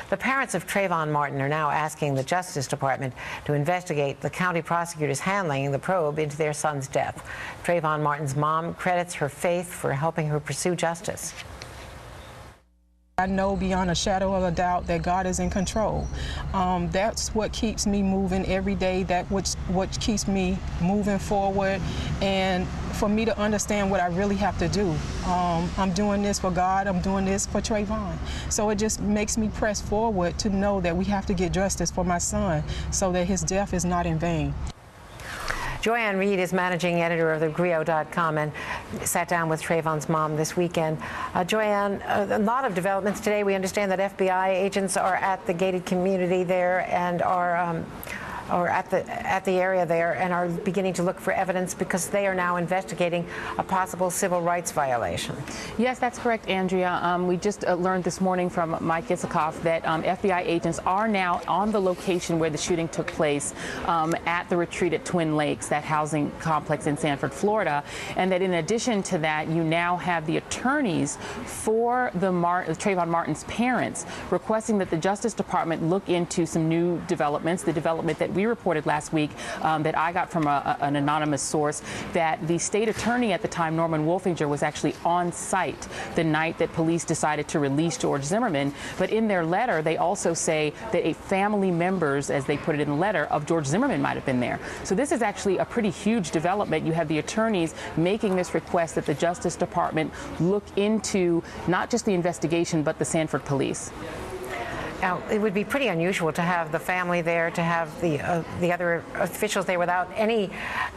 The parents of Trayvon Martin are now asking the Justice Department to investigate the county prosecutors handling the probe into their son's death. Trayvon Martin's mom credits her faith for helping her pursue justice. I know beyond a shadow of a doubt that God is in control. That's what keeps me moving every day, what keeps me moving forward, and for me to understand what I really have to do. I'm doing this for God, I'm doing this for Trayvon. So it just makes me press forward to know that we have to get justice for my son so that his death is not in vain. Joanne Reed is managing editor of thegrio.com and sat down with Trayvon's mom this weekend. Joanne, a lot of developments today. We understand that FBI agents are at the gated community there and are at the area there and are beginning to look for evidence because they are now investigating a possible civil rights violation. Yes, that's correct, Andrea. We just learned this morning from Mike Isikoff that FBI agents are now on the location where the shooting took place at the retreat at Twin Lakes, that housing complex in Sanford, Florida, and that in addition to that, you now have the attorneys for the Trayvon Martin's parents requesting that the Justice Department look into some new developments, the development that we reported last week that I got from an anonymous source, that the state attorney at the time, Norman Wolfinger, was actually on site the night that police decided to release George Zimmerman. But in their letter, they also say that a family members, as they put it in the letter, of George Zimmerman might have been there. So this is actually a pretty huge development. You have the attorneys making this request that the Justice Department look into not just the investigation, but the Sanford police. Now, it would be pretty unusual to have the family there, to have the other officials there without any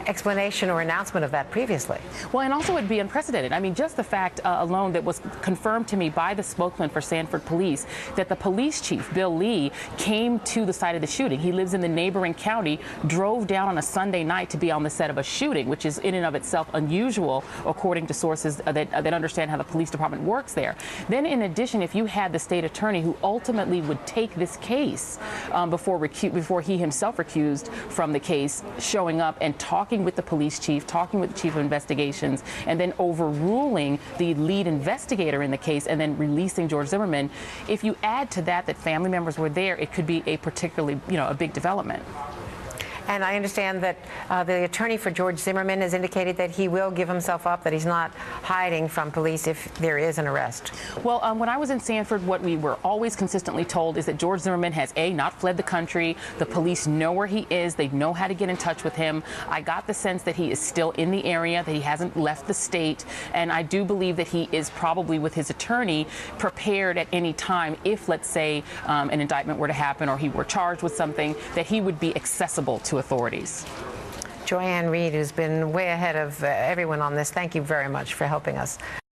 explanation or announcement of that previously. Well, and also it'd be unprecedented. I mean, just the fact alone that was confirmed to me by the spokesman for Sanford Police that the police chief, Bill Lee, came to the site of the shooting. He lives in the neighboring county, drove down on a Sunday night to be on the set of a shooting, which is in and of itself unusual, according to sources that understand how the police department works there. Then, in addition, if you had the state attorney who ultimately would take this case before he himself recused from the case, showing up and talking with the police chief, talking with the chief of investigations, and then overruling the lead investigator in the case and then releasing George Zimmerman. If you add to that family members were there, it could be a particularly, a big development. And I understand that the attorney for George Zimmerman has indicated that he will give himself up, that he's not hiding from police if there is an arrest. Well, when I was in Sanford, what we were always consistently told is that George Zimmerman has, A, not fled the country. The police know where he is. They know how to get in touch with him. I got the sense that he is still in the area, that he hasn't left the state. And I do believe that he is probably, with his attorney, prepared at any time if, let's say, an indictment were to happen or he were charged with something, that he would be accessible to authorities. Joanne Reed has been way ahead of everyone on this. Thank you very much for helping us.